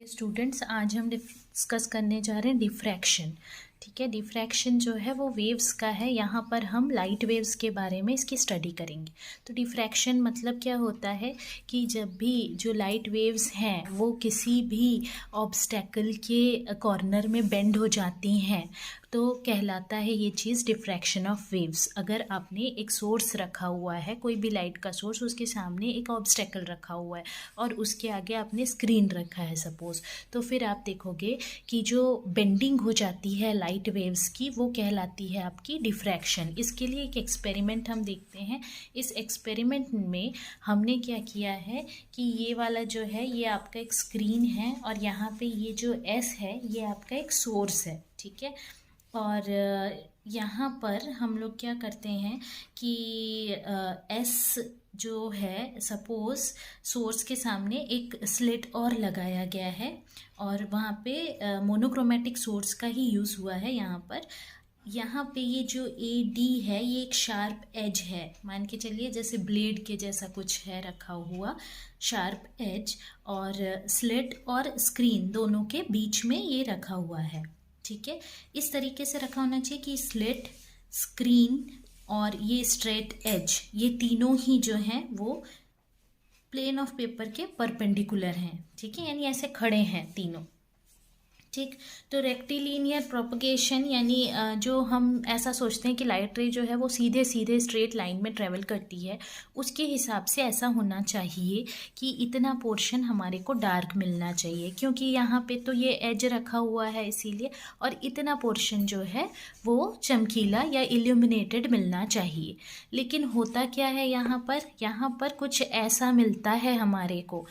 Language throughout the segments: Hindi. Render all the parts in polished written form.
स्टूडेंट्स, आज हम डिस्कस करने जा रहे हैं डिफ्रैक्शन। ठीक है, डिफ्रैक्शन जो है वो वेव्स का है। यहाँ पर हम लाइट वेव्स के बारे में इसकी स्टडी करेंगे। तो डिफ्रैक्शन मतलब क्या होता है कि जब भी जो लाइट वेव्स हैं वो किसी भी ऑब्स्टेकल के कॉर्नर में बेंड हो जाती हैं तो कहलाता है ये चीज़ डिफ्रैक्शन ऑफ वेव्स। अगर आपने एक सोर्स रखा हुआ है, कोई भी लाइट का सोर्स, उसके सामने एक ऑब्स्टेकल रखा हुआ है और उसके आगे आपने स्क्रीन रखा है सपोज, तो फिर आप देखोगे कि जो बेंडिंग हो जाती है लाइट वेव्स की वो कहलाती है आपकी डिफ्रैक्शन। इसके लिए एक एक्सपेरिमेंट हम देखते हैं। इस एक्सपेरिमेंट में हमने क्या किया है कि ये वाला जो है ये आपका एक स्क्रीन है और यहाँ पे ये जो एस है ये आपका एक सोर्स है। ठीक है, और यहाँ पर हम लोग क्या करते हैं कि एस जो है सपोज सोर्स के सामने एक स्लिट और लगाया गया है और वहाँ पे मोनोक्रोमेटिक सोर्स का ही यूज़ हुआ है। यहाँ पे ये जो ए डी है ये एक शार्प एज है, मान के चलिए जैसे ब्लेड के जैसा कुछ है रखा हुआ शार्प एज, और स्लिट और स्क्रीन दोनों के बीच में ये रखा हुआ है। ठीक है, इस तरीके से रखा होना चाहिए कि स्लिट, स्क्रीन और ये स्ट्रेट एज, ये तीनों ही जो हैं वो प्लेन ऑफ पेपर के परपेंडिकुलर हैं। ठीक है, यानी ऐसे खड़े हैं तीनों। ठीक, तो रेक्टिलिनियर प्रोपगेशन यानी जो हम ऐसा सोचते हैं कि लाइट रे जो है वो सीधे सीधे स्ट्रेट लाइन में ट्रेवल करती है, उसके हिसाब से ऐसा होना चाहिए कि इतना पोर्शन हमारे को डार्क मिलना चाहिए, क्योंकि यहाँ पे तो ये एज रखा हुआ है इसीलिए, और इतना पोर्शन जो है वो चमकीला या इल्यूमिनेटेड मिलना चाहिए। लेकिन होता क्या है यहाँ पर कुछ ऐसा मिलता है हमारे को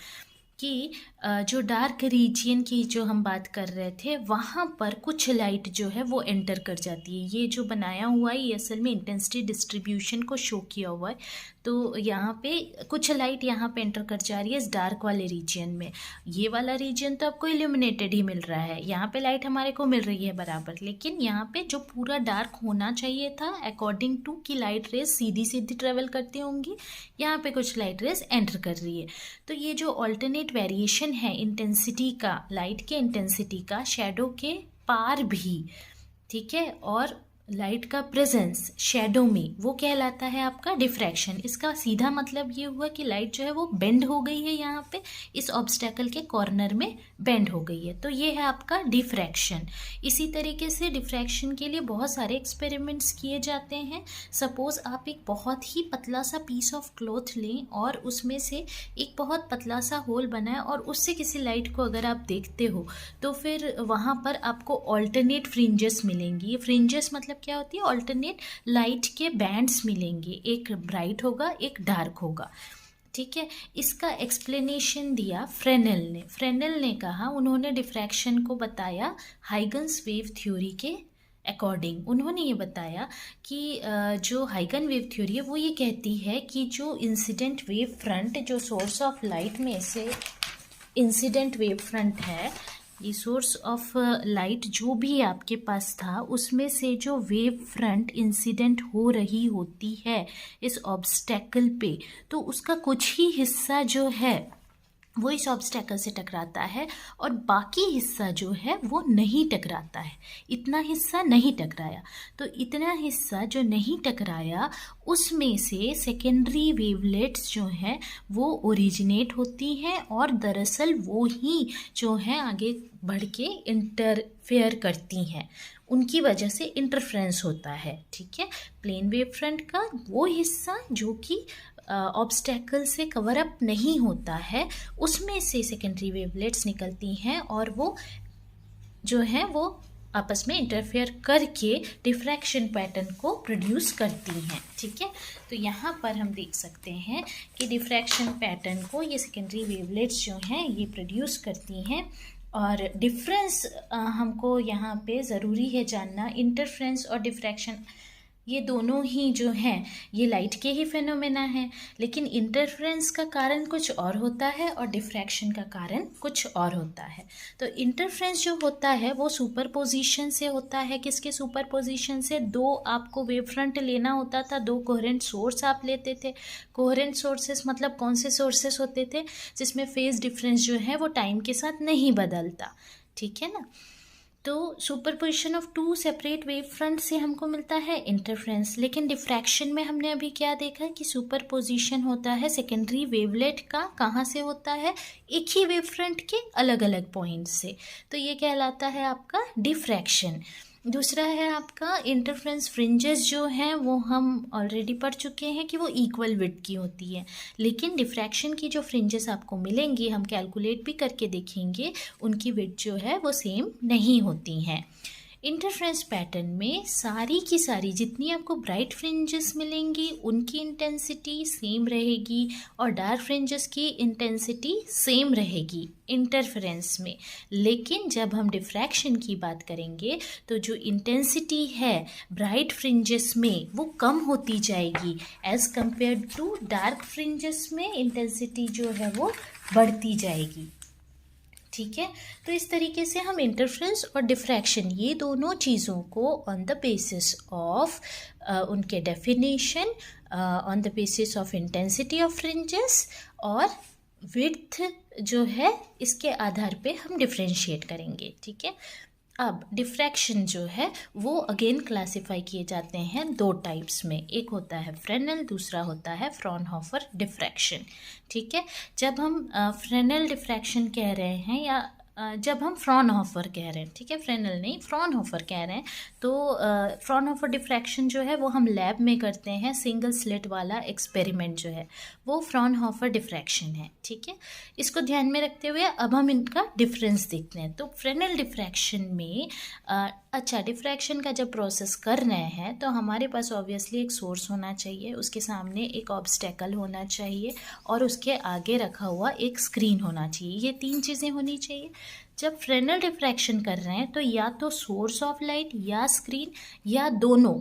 कि जो डार्क रीजियन की जो हम बात कर रहे थे वहाँ पर कुछ लाइट जो है वो एंटर कर जाती है। ये जो बनाया हुआ है ये असल में इंटेंसिटी डिस्ट्रीब्यूशन को शो किया हुआ है। तो यहाँ पे कुछ लाइट यहाँ पे एंटर कर जा रही है इस डार्क वाले रीजियन में। ये वाला रीजियन तो आपको इल्यूमिनेटेड ही मिल रहा है, यहाँ पे लाइट हमारे को मिल रही है बराबर, लेकिन यहाँ पे जो पूरा डार्क होना चाहिए था अकॉर्डिंग टू कि लाइट रेज सीधी सीधी ट्रेवल करती होंगी, यहाँ पे कुछ लाइट रेज एंटर कर रही है। तो ये जो ऑल्टरनेट वेरिएशन है इंटेंसिटी का, लाइट के इंटेंसिटी का शैडो के पार भी, ठीक है, और लाइट का प्रेजेंस शैडो में, वो कहलाता है आपका डिफ्रैक्शन। इसका सीधा मतलब ये हुआ कि लाइट जो है वो बेंड हो गई है, यहाँ पे इस ऑब्स्टेकल के कॉर्नर में बेंड हो गई है, तो ये है आपका डिफ्रैक्शन। इसी तरीके से डिफ्रैक्शन के लिए बहुत सारे एक्सपेरिमेंट्स किए जाते हैं। सपोज आप एक बहुत ही पतला सा पीस ऑफ क्लॉथ लें और उसमें से एक बहुत पतला सा होल बनाए और उससे किसी लाइट को अगर आप देखते हो तो फिर वहाँ पर आपको ऑल्टरनेट फ्रिंजेस मिलेंगी। ये फ्रिंजेस मतलब क्या होती है, ऑल्टरनेट लाइट के बैंड्स मिलेंगे, एक ब्राइट होगा एक डार्क होगा। ठीक है, इसका एक्सप्लेनेशन दिया फ्रेनेल ने कहा, उन्होंने डिफ्रैक्शन को बताया हाइगन्स वेव थ्योरी के अकॉर्डिंग। उन्होंने ये बताया कि जो हाइगन वेव थ्योरी है वो ये कहती है कि जो इंसिडेंट वेव फ्रंट, जो सोर्स ऑफ लाइट में से इंसिडेंट वेव फ्रंट है, ये सोर्स ऑफ लाइट जो भी आपके पास था उसमें से जो वेव फ्रंट इंसिडेंट हो रही होती है इस ऑब्स्टेकल पे, तो उसका कुछ ही हिस्सा जो है वो इस ऑब्स्टेकल से टकराता है और बाकी हिस्सा जो है वो नहीं टकराता है। इतना हिस्सा नहीं टकराया, तो इतना हिस्सा जो नहीं टकराया उसमें से सेकेंडरी वेवलेट्स जो हैं वो ओरिजिनेट होती हैं और दरअसल वो ही जो है आगे बढ़ के इंटरफेयर करती हैं, उनकी वजह से इंटरफ्रेंस होता है। ठीक है, प्लेन वेव फ्रंट का वो हिस्सा जो कि ऑब्स्टेकल से कवर अप नहीं होता है, उसमें से सेकेंडरी वेवलेट्स निकलती हैं और वो जो है वो आपस में इंटरफेयर करके डिफ्रैक्शन पैटर्न को प्रोड्यूस करती हैं। ठीक है, तो यहाँ पर हम देख सकते हैं कि डिफ्रैक्शन पैटर्न को ये सेकेंडरी वेवलेट्स जो हैं ये प्रोड्यूस करती हैं। और डिफरेंस हमको यहाँ पे ज़रूरी है जानना, इंटरफ्रेंस और डिफ्रैक्शन ये दोनों ही जो हैं ये लाइट के ही फेनोमेना हैं, लेकिन इंटरफेरेंस का कारण कुछ और होता है और डिफ्रैक्शन का कारण कुछ और होता है। तो इंटरफेरेंस जो होता है वो सुपरपोजिशन से होता है। किसके सुपरपोजिशन से? दो आपको वेव फ्रंट लेना होता था, दो कोहेरेंट सोर्स आप लेते थे। कोहेरेंट सोर्सेस मतलब कौन से सोर्सेस होते थे? जिसमें फेज डिफरेंस जो है वो टाइम के साथ नहीं बदलता, ठीक है ना। तो superposition of two separate wave front से हमको मिलता है इंटरफेरेंस। लेकिन डिफ्रैक्शन में हमने अभी क्या देखा कि सुपरपोजिशन होता है सेकेंडरी वेवलेट का। कहाँ से होता है? एक ही वेव फ्रंट के अलग अलग पॉइंट से। तो ये कहलाता है आपका डिफ्रैक्शन। दूसरा है आपका इंटरफेरेंस फ्रिंजेस जो हैं वो हम ऑलरेडी पढ़ चुके हैं कि वो इक्वल विड्थ की होती है। लेकिन डिफ्रैक्शन की जो फ्रिंजेस आपको मिलेंगी, हम कैलकुलेट भी करके देखेंगे, उनकी विड्थ जो है वो सेम नहीं होती हैं। इंटरफेरेंस पैटर्न में सारी की सारी जितनी आपको ब्राइट फ्रिंजेस मिलेंगी उनकी इंटेंसिटी सेम रहेगी और डार्क फ्रिंजेस की इंटेंसिटी सेम रहेगी इंटरफेरेंस में। लेकिन जब हम डिफ्रैक्शन की बात करेंगे तो जो इंटेंसिटी है ब्राइट फ्रिंजेस में वो कम होती जाएगी as compared to dark fringes में इंटेंसिटी जो है वो बढ़ती जाएगी, ठीक है। तो इस तरीके से हम इंटरफेरेंस और डिफ्रैक्शन ये दोनों चीज़ों को ऑन द बेसिस ऑफ उनके definition, on the basis of intensity of fringes और विड्थ जो है इसके आधार पे हम डिफ्रेंशिएट करेंगे, ठीक है। अब डिफ्रैक्शन जो है वो अगेन क्लासिफाई किए जाते हैं दो टाइप्स में। एक होता है फ्रेनेल, दूसरा होता है फ्रॉनहोफर डिफ्रैक्शन, ठीक है। जब हम फ्रेनेल डिफ्रैक्शन कह रहे हैं या जब हम फ्रॉनहोफर कह रहे हैं, ठीक है, फ्रेनेल नहीं फ्रॉनहोफर कह रहे हैं, तो फ्रॉनहोफर डिफ्रैक्शन जो है वो हम लैब में करते हैं। सिंगल स्लिट वाला एक्सपेरिमेंट जो है वो फ्रॉनहोफर डिफ्रैक्शन है, ठीक है। इसको ध्यान में रखते हुए अब हम इनका डिफरेंस देखते हैं। तो फ्रेनेल डिफ्रैक्शन में अच्छा, डिफ्रैक्शन का जब प्रोसेस कर रहे हैं तो हमारे पास ऑब्वियसली एक सोर्स होना चाहिए, उसके सामने एक ऑब्स्टेकल होना चाहिए और उसके आगे रखा हुआ एक स्क्रीन होना चाहिए। ये तीन चीज़ें होनी चाहिए। जब फ्रेनेल डिफ्रैक्शन कर रहे हैं तो या तो सोर्स ऑफ लाइट या स्क्रीन या दोनों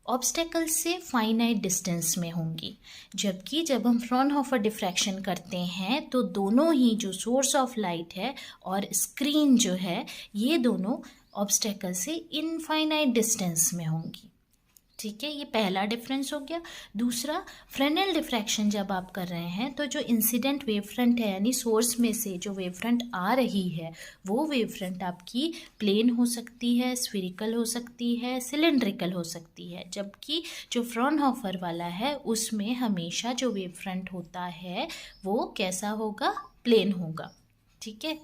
ऑब्स्टेकल से फाइनाइट डिस्टेंस में होंगी। जबकि जब हम फ्रॉनहोफर डिफ्रैक्शन करते हैं तो दोनों ही जो सोर्स ऑफ लाइट है और स्क्रीन जो है ये दोनों ऑब्स्टेकल से इनफाइनाइट डिस्टेंस में होंगी, ठीक है। ये पहला डिफरेंस हो गया। दूसरा, फ्रेनेल डिफ्रैक्शन जब आप कर रहे हैं तो जो इंसिडेंट वेव फ्रंट है यानी सोर्स में से जो वेव फ्रंट आ रही है वो वेव फ्रंट आपकी प्लेन हो सकती है, स्फेरिकल हो सकती है, सिलेंड्रिकल हो सकती है। जबकि जो फ्रॉनहोफर वाला है उसमें हमेशा जो वेव फ्रंट होता है वो कैसा होगा? प्लेन होगा, ठीक है।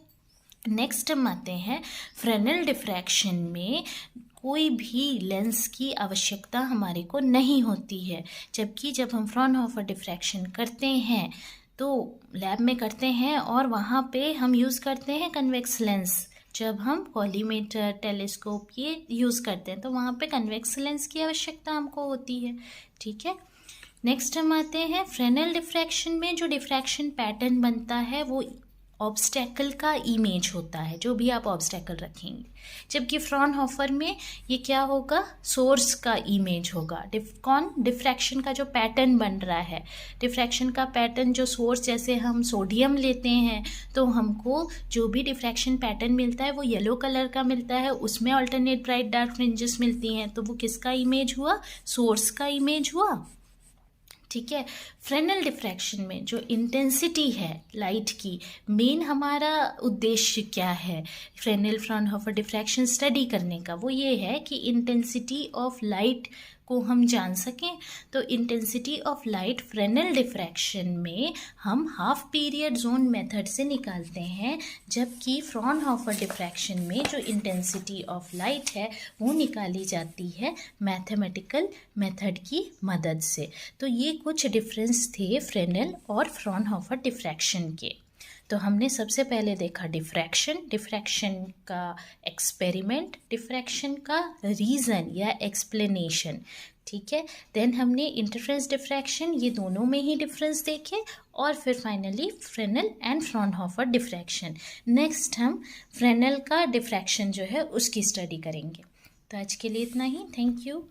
नेक्स्ट हम आते हैं फ्रेनेल डिफ्रैक्शन में कोई भी लेंस की आवश्यकता हमारे को नहीं होती है। जबकि जब हम फ्रॉनहोफर डिफ्रैक्शन करते हैं तो लैब में करते हैं और वहाँ पे हम यूज़ करते हैं कन्वेक्स लेंस। जब हम कॉलीमेटर, टेलीस्कोप ये यूज़ करते हैं तो वहाँ पे कन्वेक्स लेंस की आवश्यकता हमको होती है, ठीक है। नेक्स्ट हम आते हैं फ्रेनेल डिफ्रैक्शन में जो डिफ्रैक्शन पैटर्न बनता है वो ऑब्स्टेकल का इमेज होता है, जो भी आप ऑब्स्टेकल रखेंगे। जबकि फ्रॉनहोफर में ये क्या होगा? सोर्स का इमेज होगा। डिफ्रैक्शन का जो पैटर्न बन रहा है, डिफ्रैक्शन का पैटर्न जो सोर्स, जैसे हम सोडियम लेते हैं तो हमको जो भी डिफ्रैक्शन पैटर्न मिलता है वो येलो कलर का मिलता है, उसमें अल्टरनेट ब्राइट डार्क फ्रिंजेस मिलती हैं, तो वो किसका इमेज हुआ? सोर्स का इमेज हुआ, ठीक है। फ्रेनेल डिफ्रैक्शन में जो इंटेंसिटी है लाइट की, मेन हमारा उद्देश्य क्या है फ्रेनेल फ्रॉनहोफर डिफ्रैक्शन स्टडी करने का? वो ये है कि इंटेंसिटी ऑफ लाइट को हम जान सकें। तो intensity of light Fresnel diffraction में हम हाफ पीरियड जोन मेथड से निकालते हैं, जबकि फ्रॉनहोफर डिफ्रैक्शन में जो इंटेंसिटी ऑफ लाइट है वो निकाली जाती है मैथमेटिकल मेथड की मदद से। तो ये कुछ डिफरेंस थे फ्रेनेल और फ्रॉनहोफर डिफ्रैक्शन के। तो हमने सबसे पहले देखा डिफ्रैक्शन, डिफ्रैक्शन का एक्सपेरिमेंट, डिफ्रैक्शन का रीज़न या एक्सप्लेनेशन, ठीक है। देन हमने इंटरफेरेंस डिफ्रैक्शन, ये दोनों में ही डिफरेंस देखे, और फिर finally Fresnel and Fraunhofer diffraction. Next हम फ्रेनेल का डिफ्रैक्शन जो है उसकी स्टडी करेंगे। तो आज के लिए इतना ही। Thank you.